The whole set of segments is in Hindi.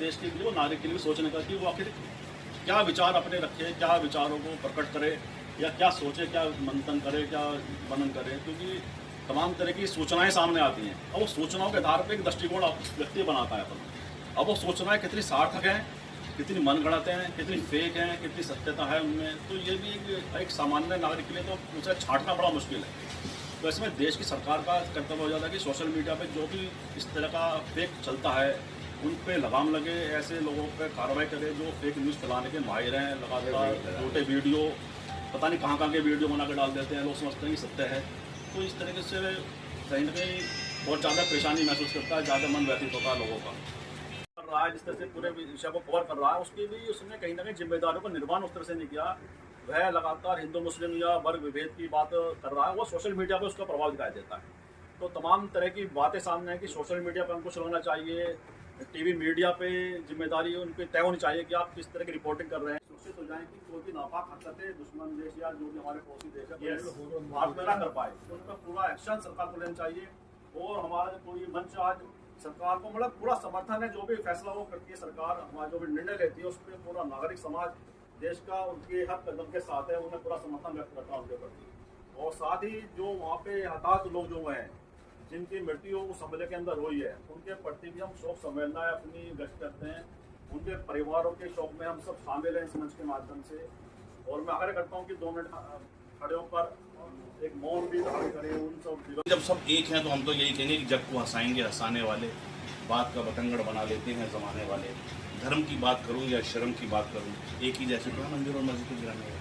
देश के लिए, वो नागरिक के लिए सोचने का कि वो आखिर क्या विचार अपने रखे, क्या विचारों को प्रकट करे या क्या सोचे, क्या मंथन करे, क्या मनन करे, क्योंकि तमाम तरह की सूचनाएं सामने आती हैं। अब वो सूचनाओं के आधार पर एक दृष्टिकोण व्यक्ति बनाता है अपन। अब वो सूचनाएं कितनी सार्थक हैं, कितनी मनगढ़ंत हैं, कितनी फेक हैं, कितनी सत्यता है उनमें, तो ये भी एक सामान्य नागरिक के लिए तो उसे छांटना बड़ा मुश्किल है। तो इसमें देश की सरकार का कर्तव्य हो जाता है कि सोशल मीडिया पे जो भी इस तरह का फेक चलता है उन पे लगाम लगे, ऐसे लोगों पर कार्रवाई करे जो फेक न्यूज़ फैलाने के माहिर हैं। लगातार छोटे वीडियो, पता नहीं कहाँ के वीडियो बना कर डाल देते हैं, लोग समझते हैं कि सत्य है। तो इस तरीके से कहीं ना कहीं बहुत ज़्यादा परेशानी महसूस करता है, ज़्यादा मन व्यतीत होता है लोगों का। कर रहा है जिस तरह से पूरे विषय को कवर कर रहा है, उसकी भी उसने कहीं ना कहीं जिम्मेदारियों का निर्वहन उस तरह से नहीं किया। वह लगातार हिंदू मुस्लिम या वर्ग विभेद की बात कर रहा है, वो सोशल मीडिया पर उसका प्रभाव दिखाई देता है। तो तमाम तरह की बातें सामने हैं कि सोशल मीडिया पर अंकुश लगाना चाहिए, टीवी मीडिया पे जिम्मेदारी उनकी तय होनी चाहिए कि आप किस तरह की रिपोर्टिंग कर रहे हैं। सुरक्षित हो जाए कि कोई भी नापाक हरकतें दुश्मन देश या जो भी हमारे पड़ोसी देश है भारत में ना कर पाए, तो उन पर पूरा एक्शन सरकार को लेना चाहिए। और हमारा कोई मंच आज सरकार को मतलब पूरा समर्थन है, जो भी फैसला वो करती है सरकार, हमारा जो भी निर्णय लेती है उस पर पूरा नागरिक समाज देश का उनके हर कदम के साथ है, उन्हें पूरा समर्थन व्यक्त करता है उनके प्रति। और साथ ही जो वहाँ पे हताहत लोग जो हैं, जिनकी मृत्यु उस हमले के अंदर हुई है, उनके प्रति भी हम शोक संवेदनाएं अपनी व्यक्त करते हैं। उनके परिवारों के शोक में हम सब शामिल हैं इस मंच के माध्यम से। और मैं आग्रह करता हूँ कि 2 मिनट खड़े होकर एक मौन भी धारण करें उन सब। जब सब एक हैं तो हम तो यही कहेंगे कि जग को हंसाएंगे हंसाने वाले, बात का बतंगड़ बना लेते हैं जमाने वाले। धर्म की बात करूं या शर्म की बात करूं, एक ही जैसे तो मंदिर और मस्जिद को गिराने वाले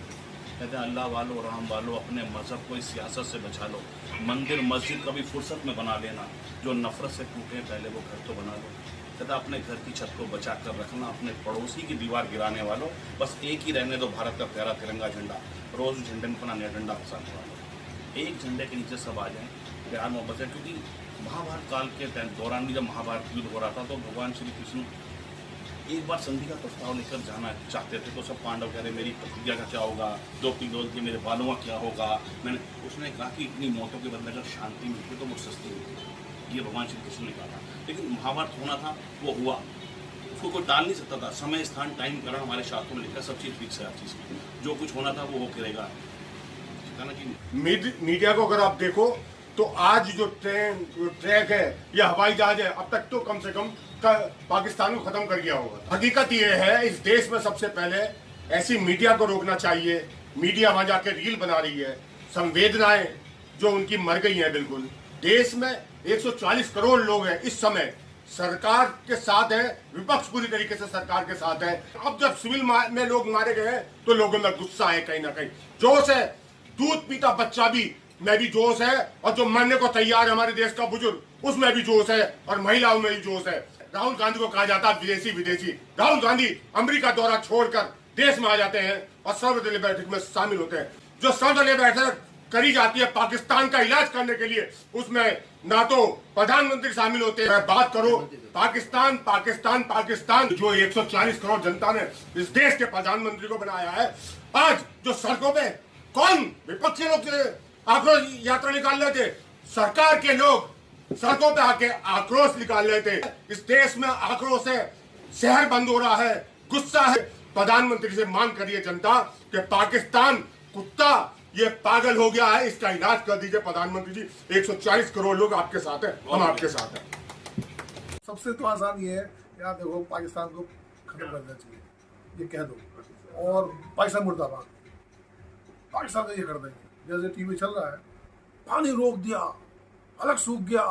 कहते हैं अल्लाह वालो राम वालो, अपने मज़हब को इस सियासत से बचा लो। मंदिर मस्जिद कभी फुर्सत में बना लेना, जो नफरत से टूटे पहले वो घर तो बना लो। कहता अपने घर की छत को बचा कर रखना, अपने पड़ोसी की दीवार गिराने वालों, बस एक ही रहने दो भारत का प्यारा तिरंगा झंडा, रोज़ झंडे में अपना नया डंडा फंसाने वालों। एक झंडे के नीचे सब आ जाएं, प्यार मोहब्बत है। क्योंकि महाभारत काल के दौरान भी जब महाभारत युद्ध हो रहा था तो भगवान श्री कृष्ण एक बार संधि का प्रस्ताव लेकर जाना चाहते थे, तो सब पांडव कह रहे मेरी प्रतिज्ञा का क्या होगा, दो के मेरे बालों का क्या होगा। मैंने उसने कहा कि इतनी मौतों के बदले अगर शांति मिलती तो वो सस्ती मिलती, ये भगवान श्री कृष्ण ने कहा था। लेकिन महाभारत होना था वो हुआ, उसको कोई टाल नहीं सकता था। समय स्थान टाइम करण हमारे शास्त्रों में लिखा, सब चीज़ फिक्स है हर चीज़ की, जो कुछ होना था वो होके रहेगा। मीडिया को अगर आप देखो तो आज जो ट्रैक है या हवाई जहाज है, अब तक तो कम से कम पाकिस्तान को खत्म कर गया होगा। हकीकत ये है इस देश में सबसे पहले ऐसी मीडिया को रोकना चाहिए। मीडिया वहां जाके रील बना रही है, संवेदनाएं जो उनकी मर गई हैं बिल्कुल। देश में 140 करोड़ लोग हैं इस समय, सरकार के साथ है, विपक्ष पूरी तरीके से सरकार के साथ है। अब जब सिविल में लोग मारे गए हैं तो लोगों में गुस्सा है, कहीं ना कहीं जोश है। दूध पीता बच्चा भी में भी जोश है, और जो मरने को तैयार है हमारे देश का बुजुर्ग उसमें भी जोश है, और महिलाओं में भी जोश है। राहुल गांधी को कहा जाता है विदेशी। राहुल गांधी अमेरिका दौरा छोड़कर देश में आ जाते हैं और सर्वदलीय बैठक में शामिल होते हैं। जो सर्वदलीय बैठक करी जाती है पाकिस्तान का इलाज करने के लिए, उसमें ना तो प्रधानमंत्री शामिल होते हैं। बात करो पाकिस्तान पाकिस्तान पाकिस्तान, जो 140 करोड़ जनता ने इस देश के प्रधानमंत्री को बनाया है। आज जो सड़कों पे कौन विपक्षी लोग आक्रोश यात्रा निकाल रहे थे, सरकार के लोग सड़कों पे आके आक्रोश निकाल रहे थे। इस देश में आक्रोश है, शहर बंद हो रहा है, गुस्सा है। प्रधानमंत्री से मांग करिए जनता कि पाकिस्तान कुत्ता ये पागल हो गया है, इसका इलाज कर दीजिए प्रधानमंत्री जी। 140 करोड़ लोग आपके साथ हैं, हम आपके साथ हैं। सबसे तो आसान ये है यार, देखो पाकिस्तान को खत्म कर देना चाहिए, ये कह दो, और पाकिस्तान मुर्दाबाद, पाकिस्तान का ये कर देंगे। जैसे टीवी चल रहा है, पानी रोक दिया, अलग सूख गया,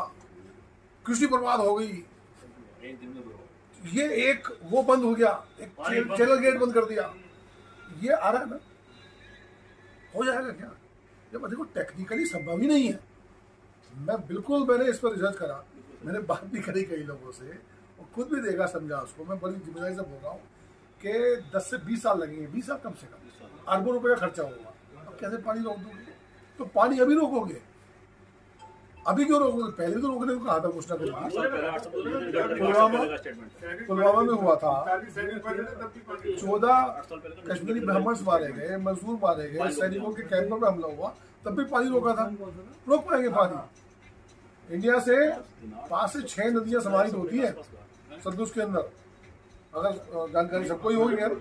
कृषि बर्बाद हो गई, ये एक वो बंद हो गया, एक चैनल गेट बंद कर दिया, ये आ रहा है ना, हो जाएगा क्या? जब देखो टेक्निकली संभव ही नहीं है। मैंने इस पर रिसर्च करा, मैंने बात भी करी कई लोगों से, और खुद भी देखा समझा उसको। मैं बड़ी जिम्मेदारी से बोल रहा हूँ कि 10 से 20 साल लगेंगे, 20 साल कम से कम, अरबों रुपए का खर्चा होगा। अब कैसे पानी रोक दोगे? तो पानी अभी रोकोगे, अभी क्यों रोकोगे? पहले भी तो रोकने को कहा था कुछ ना कुछ। पुलवामा में हुआ था, 14 कश्मीरी ब्राह्मण्स मारे गए, मजदूर मारे गए, सैनिकों के कैंपों में हमला हुआ, तब भी पानी रोका था। रोक पाएंगे पानी? इंडिया से 5 से 6 नदियां समाहित होती है सतलुज के अंदर, अगर जानकारी सबको ही होगी यार।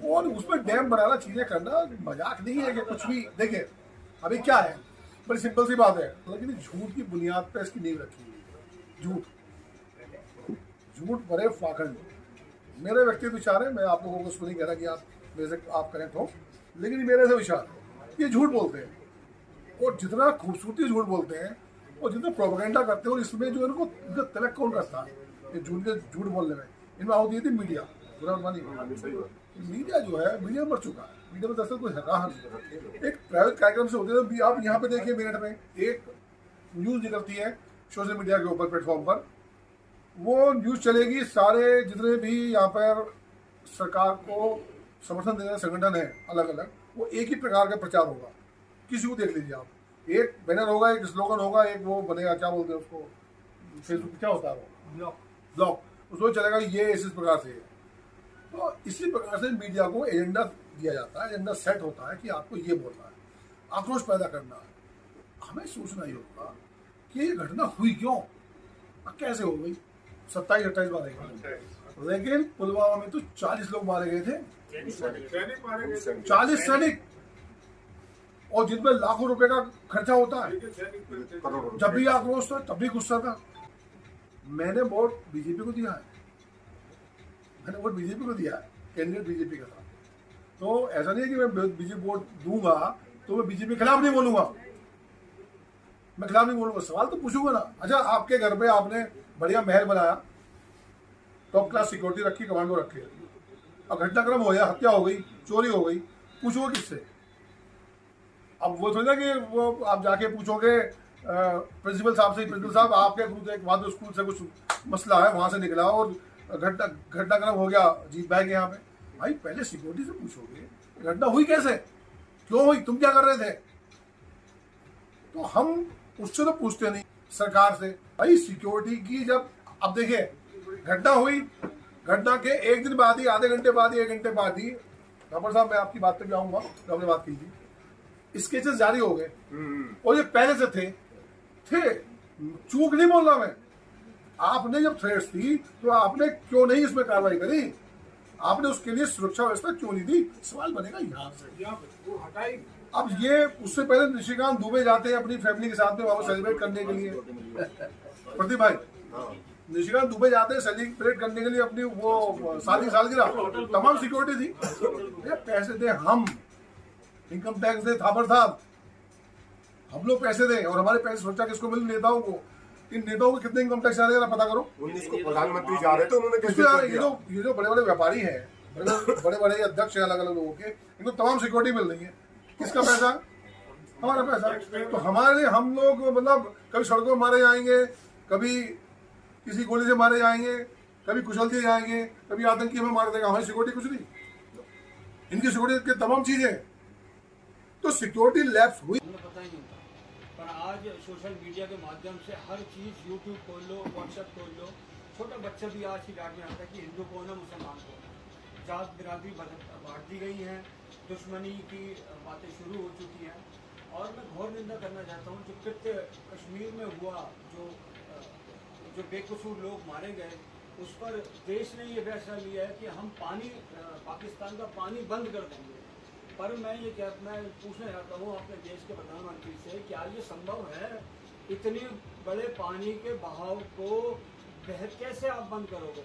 और उसमें डैम बनाना, चीजें करना मजाक नहीं है कि कुछ भी। देखिए अभी क्या है, बड़ी सिंपल सी बात है, लेकिन झूठ की बुनियाद पर इसकी नींव रखी हुई है। झूठ भरे फाखंड। मेरे व्यक्तिगत विचार है, मैं आप लोगों को नहीं कह रहा कि आप मेरे से आप करेक्ट हो, लेकिन मेरे से विचार है, ये झूठ बोलते हैं और जितना खूबसूरती झूठ बोलते हैं और जितना प्रोपेगेंडा करते हैं, और इसमें जो इनको इनका तिलक कौन करता है ये झूठ बोलने में, इनमें होती थी मीडिया। मीडिया जो है, मीडिया मर चुका है। मीडिया में दरअसल कोई रहा नहीं। एक प्राइवेट कार्यक्रम से होते थे, आप यहाँ पे देखिए मेरठ में एक न्यूज़ निकलती है सोशल मीडिया के ऊपर प्लेटफॉर्म पर, वो न्यूज़ चलेगी, सारे जितने भी यहाँ पर सरकार को समर्थन देने संगठन है अलग अलग, वो एक ही प्रकार का प्रचार होगा। किसी को देख लीजिए आप, एक बैनर होगा, एक स्लोगन होगा, एक वो बनेगा, क्या बोलते हैं उसको, फेसबुक क्या होता है वो, ब्लॉग, उसको चलेगा ये इस प्रकार से है। तो इसी प्रकार से मीडिया को एजेंडा दिया जाता है, एजेंडा सेट होता है कि आपको ये बोलना है, आक्रोश पैदा करना है। हमें सोचना ही होगा कि ये घटना हुई क्यों, कैसे हो गई। 27-28 मारे गए, लेकिन पुलवामा में तो 40 लोग मारे गए थे, 40 सैनिक, और जिनमें लाखों रुपए का खर्चा होता है। जब भी आक्रोश था तब भी गुस्सा था। मैंने वोट बीजेपी को दिया है, मैंने वोट बीजेपी को दिया है, कैंडिडेट बीजेपी का था। तो ऐसा नहीं है कि मैं बीजेपी वोट दूंगा तो मैं बीजेपी के खिलाफ नहीं बोलूंगा, मैं खिलाफ नहीं बोलूंगा, सवाल तो पूछूंगा ना। अच्छा, आपके घर पे आपने बढ़िया महल बनाया, टॉप क्लास सिक्योरिटी रखी, कमांडो रखे, अब घटनाक्रम हो गया, हत्या हो गई, चोरी हो गई, पूछोगे किससे? अब वो समझा कि वो आप जाके पूछोगे प्रिंसिपल साहब से, प्रिंसिपल साहब आपके एक स्कूल से कुछ मसला है, वहां से निकला और घटनाक्रम हो गया, जीत बैग यहाँ पे। भाई पहले सिक्योरिटी से पूछोगे घटना हुई कैसे, क्यों हुई, तुम क्या कर रहे थे? तो हम उससे तो पूछते नहीं, सरकार से। भाई सिक्योरिटी की जब, अब देखिए घटना हुई, घटना के एक दिन बाद ही, आधे घंटे बाद ही, 1 घंटे बाद ही, डॉक्टर साहब मैं आपकी बात पे भी आऊंगा, आपने बात की थी, स्केचेस जारी हो गए और ये पहले से थे चूक नहीं बोल रहा मैं। आपने जब थ्रेट्स थी तो आपने क्यों नहीं इसमें कार्रवाई करी, आपने उसके लिए सुरक्षा व्यवस्था क्यों नहीं दी? सवाल बनेगा यहाँ से। अब ये उससे पहले निशिकांत दुबे जाते हैं अपनी फैमिली के साथ में वहां सेलिब्रेट करने के लिए, प्रदीप भाई, निशिकांत दुबे जाते हैं सेलिब्रेट करने के लिए अपनी वो सालगिरह, तमाम सिक्योरिटी थी। पैसे दे हम, इनकम टैक्स दे थापर साहब, हम लोग पैसे दें और हमारे पैसे सुरक्षा किसको मिले? नेताओं को। इन नेताओं को कितने इनकम टैक्स आ रहे हैं पता करो। 19 को प्रधानमंत्री जा रहे थे, उन्होंने कैसे ये जो बड़े बड़े व्यापारी हैं, बड़े बड़े अध्यक्ष हैं अलग अलग लोगों के, इनको तमाम सिक्योरिटी मिल रही है। किसका पैसा? हमारा पैसा। तो हमारे, हम लोग मतलब कभी सड़कों में मारे जाएंगे, कभी किसी गोली से मारे जाएंगे, कभी कुचल दिए जाएंगे, कभी आतंकी हमें मार देगा। हमारी सिक्योरिटी कुछ नहीं, इनकी सिक्योरिटी के तमाम चीजें। तो सिक्योरिटी लैप्स हुई, पता ही नहीं था। पर आज सोशल मीडिया के माध्यम से हर चीज़, यूट्यूब खोल लो, व्हाट्सएप खोल लो, छोटा बच्चा भी आज की डांट में आता है कि हिंदू कौन है, मुसलमान कौन है। जात बिरादरी बांट दी गई हैं, दुश्मनी की बातें शुरू हो चुकी हैं। और मैं घोर निंदा करना चाहता हूँ, जो कृत्य कश्मीर में हुआ, जो बेकसूर लोग मारे गए, उस पर देश ने ये फैसला लिया है कि हम पाकिस्तान का पानी बंद कर देंगे। पर मैं पूछना चाहता हूँ अपने देश के प्रधानमंत्री से, क्या ये संभव है? इतने बड़े पानी के बहाव को कैसे आप बंद करोगे?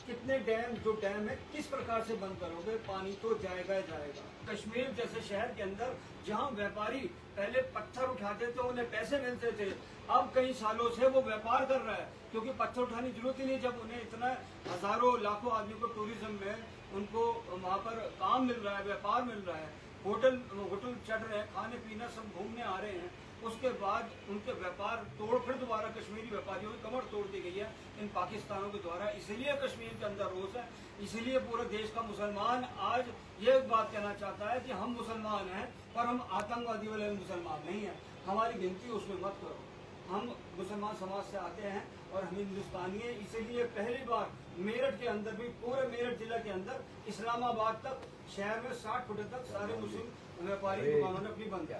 कितने डैम, जो डैम है किस प्रकार से बंद करोगे? पानी तो जाएगा ही जाएगा। कश्मीर जैसे शहर के अंदर जहाँ व्यापारी पहले पत्थर उठाते थे, उन्हें पैसे मिलते थे, अब कई सालों से वो व्यापार कर रहा है, क्योंकि पत्थर उठाने की जरूरत ही नहीं। जब उन्हें इतना हजारों लाखों आदमी को टूरिज्म में उनको वहाँ पर काम मिल रहा है, व्यापार मिल रहा है, होटल चढ़ रहे हैं, खाने पीना सब घूमने आ रहे हैं, उसके बाद उनके व्यापार फिर दोबारा कश्मीरी व्यापारियों की कमर तोड़ दी गई है इन पाकिस्तानों के द्वारा। इसलिए कश्मीर के अंदर रोष है, इसलिए पूरे देश का मुसलमान आज ये बात कहना चाहता है कि हम मुसलमान हैं, पर हम आतंकवादी वाले मुसलमान नहीं हैं। हमारी गिनती उसमें मत करो, हम मुसलमान समाज से आते हैं और हम हिंदुस्तानी हैं। इसीलिए पहली बार मेरठ के अंदर भी, पूरे मेरठ जिला के अंदर इस्लामाबाद तक शहर में 60 फुट तक सारे मुस्लिम व्यापारी दुकानों ने अपनी बंद किया।